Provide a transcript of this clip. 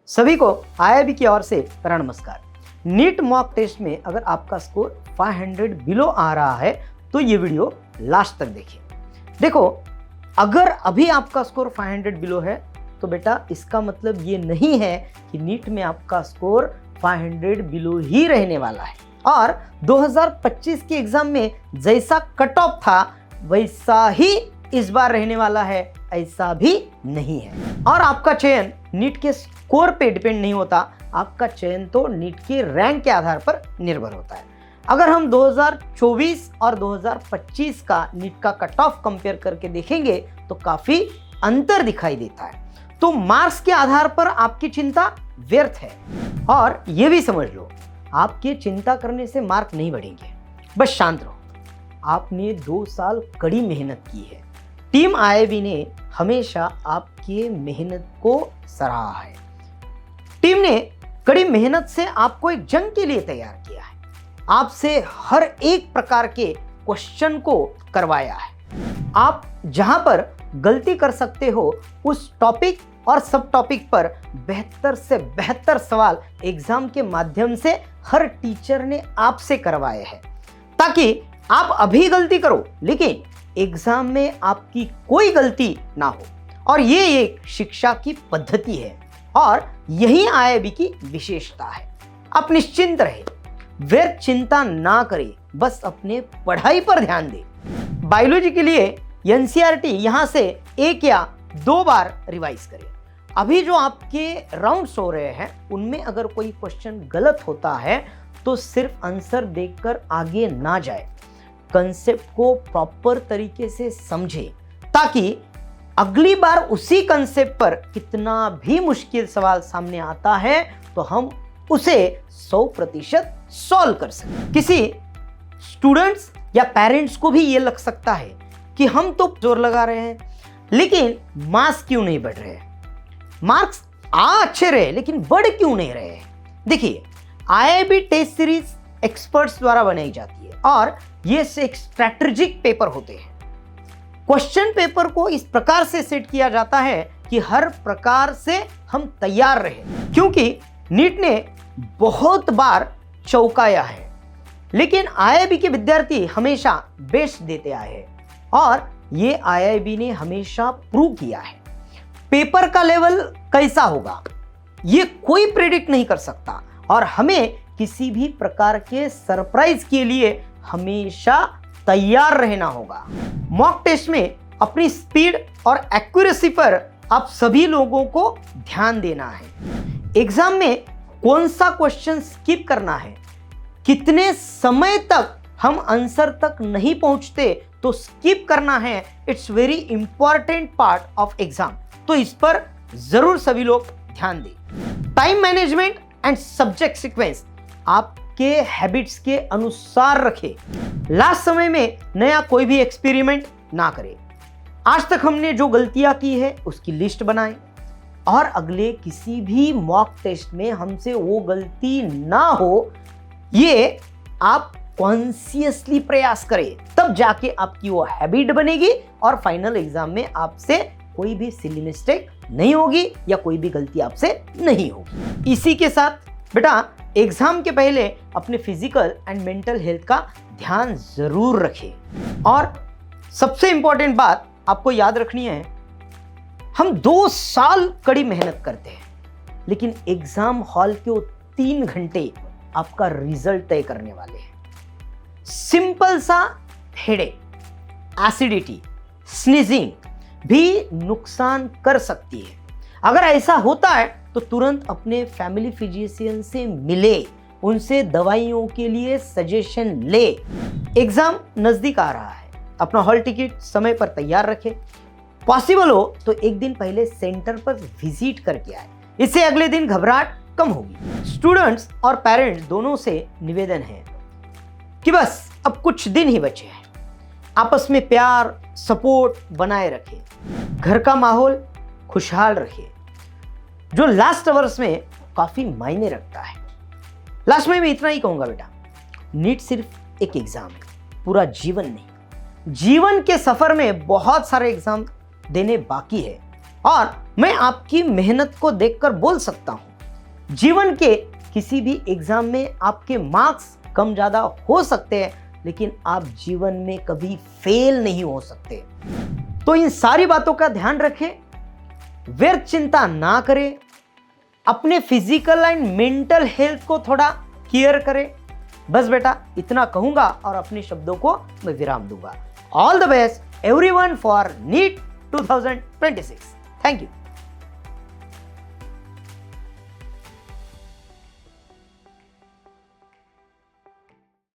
सभी को आईआईबी की ओर से प्यारा नमस्कार। नीट मॉक टेस्ट में अगर आपका स्कोर 500 बिलो आ रहा है तो ये वीडियो लास्ट तक देखिए। देखो, अगर अभी आपका स्कोर 500 बिलो है तो बेटा इसका मतलब ये नहीं है कि नीट में आपका स्कोर 500 बिलो ही रहने वाला है और 2025 के एग्जाम में जैसा कट ऑफ था वैसा ही इस बार रहने वाला है, ऐसा भी नहीं है। और आपका चयन नीट के स्कोर पे डिपेंड नहीं होता, आपका चयन तो नीट के रैंक के आधार पर निर्भर होता है। अगर हम 2024 और 2025 का नीट का कट ऑफ कंपेयर करके देखेंगे तो काफी अंतर दिखाई देता है। तो मार्क्स के आधार पर आपकी चिंता व्यर्थ है और यह भी समझ लो, आपके चिंता करने से मार्क नहीं बढ़ेंगे। बस शांत रहो, आपने 2 साल कड़ी मेहनत की है। टीम आईआईबी ने हमेशा आपकी मेहनत को सराहा है। टीम ने कड़ी मेहनत से आपको एक जंग के लिए तैयार किया है, आपसे हर एक प्रकार के क्वेश्चन को करवाया है। आप जहां पर गलती कर सकते हो उस टॉपिक और सब टॉपिक पर बेहतर से बेहतर सवाल एग्जाम के माध्यम से हर टीचर ने आपसे करवाए हैं, ताकि आप अभी गलती करो लेकिन एग्जाम में आपकी कोई गलती ना हो। और ये एक शिक्षा की पद्धति है और यही आईआईबी की विशेषता है। आप निश्चिंत रहे, व्यर्थ चिंता ना करें, बस अपने पढ़ाई पर ध्यान दें। बायोलॉजी के लिए एनसीईआरटी यहां से 1 या 2 बार रिवाइज करें। अभी जो आपके राउंड्स हो रहे हैं उनमें अगर कोई क्वेश्चन गलत होता है तो सिर्फ आंसर देखकर आगे ना जाए, कंसेप्ट को प्रॉपर तरीके से समझे, ताकि अगली बार उसी कंसेप्ट पर कितना भी मुश्किल सवाल सामने आता है तो हम उसे 100% सॉल्व कर सकें। किसी स्टूडेंट्स या पेरेंट्स को भी ये लग सकता है कि हम तो जोर लगा रहे हैं लेकिन मार्क्स क्यों नहीं बढ़ रहे, मार्क्स अच्छे रहे लेकिन बढ़ क्यों नहीं रहे। देखिए, आईआईबी टेस्ट सीरीज एक्सपर्ट्स द्वारा बनाई जाती है और ये एक स्ट्रैटेजिक पेपर होते हैं। क्वेश्चन पेपर को इस प्रकार से सेट किया जाता है कि हर प्रकार से हम तैयार रहे, क्योंकि नीट ने बहुत बार चौंकाया है लेकिन आईआईबी के विद्यार्थी हमेशा बेस्ट देते आए हैं और ये आईआईबी ने हमेशा प्रूव किया है। पेपर का लेवल कैसा होगा ये कोई प्रेडिक्ट नहीं कर सकता और हमें किसी भी प्रकार के सरप्राइज के लिए हमेशा तैयार रहना होगा। मॉक टेस्ट में अपनी स्पीड और एक्यूरेसी पर आप सभी लोगों को ध्यान देना है। एग्जाम में कौन सा क्वेश्चन स्किप करना है, कितने समय तक हम आंसर तक नहीं पहुंचते तो स्किप करना है, it's very important part of exam. तो इस पर जरूर सभी लोग ध्यान दें। Time management and subject sequence आपके हैबिट्स के अनुसार रखें। लास्ट समय में नया कोई भी एक्सपेरिमेंट ना करें। आज तक हमने जो गलतियां की है उसकी लिस्ट बनाएं और अगले किसी भी मॉक टेस्ट में हमसे वो गलती ना हो, ये आप कॉन्शियसली प्रयास करें, तब जाके आपकी वो हैबिट बनेगी और फाइनल एग्जाम में आपसे कोई भी सिली मिस्टेक नहीं होगी या कोई भी गलती आपसे नहीं होगी। इसी के साथ बेटा एग्जाम के पहले अपने फिजिकल एंड मेंटल हेल्थ का ध्यान जरूर रखें। और सबसे इंपॉर्टेंट बात आपको याद रखनी है, हम 2 साल कड़ी मेहनत करते हैं लेकिन एग्जाम हॉल के 3 घंटे आपका रिजल्ट तय करने वाले हैं। सिंपल सा हेडेक, एसिडिटी, स्नीजिंग भी नुकसान कर सकती है। अगर ऐसा होता है तो तुरंत अपने फैमिली फिजिशियन से मिले, उनसे दवाइयों के लिए सजेशन ले। एग्जाम नजदीक आ रहा है, अपना हॉल टिकट समय पर तैयार रखें। पॉसिबल हो तो एक दिन पहले सेंटर पर विजिट करके आए, इससे अगले दिन घबराहट कम होगी। स्टूडेंट्स और पेरेंट्स दोनों से निवेदन है कि बस अब कुछ दिन ही बचे हैं, आपस में प्यार सपोर्ट बनाए रखें, घर का माहौल खुशहाल रखें, जो लास्ट आवर्स में काफी मायने रखता है। लास्ट में मैं इतना ही कहूंगा बेटा, नीट सिर्फ एक एग्जाम है, पूरा जीवन नहीं। जीवन के सफर में बहुत सारे एग्जाम देने बाकी है और मैं आपकी मेहनत को देखकर बोल सकता हूं जीवन के किसी भी एग्जाम में आपके मार्क्स कम ज्यादा हो सकते हैं, लेकिन आप जीवन में कभी फेल नहीं हो सकते। तो इन सारी बातों का ध्यान रखें, व्यर्थ चिंता ना करें, अपने फिजिकल एंड मेंटल हेल्थ को थोड़ा केयर करें। बस बेटा इतना कहूंगा और अपने शब्दों को मैं विराम दूंगा। All the best everyone for NEET 2026। Thank you.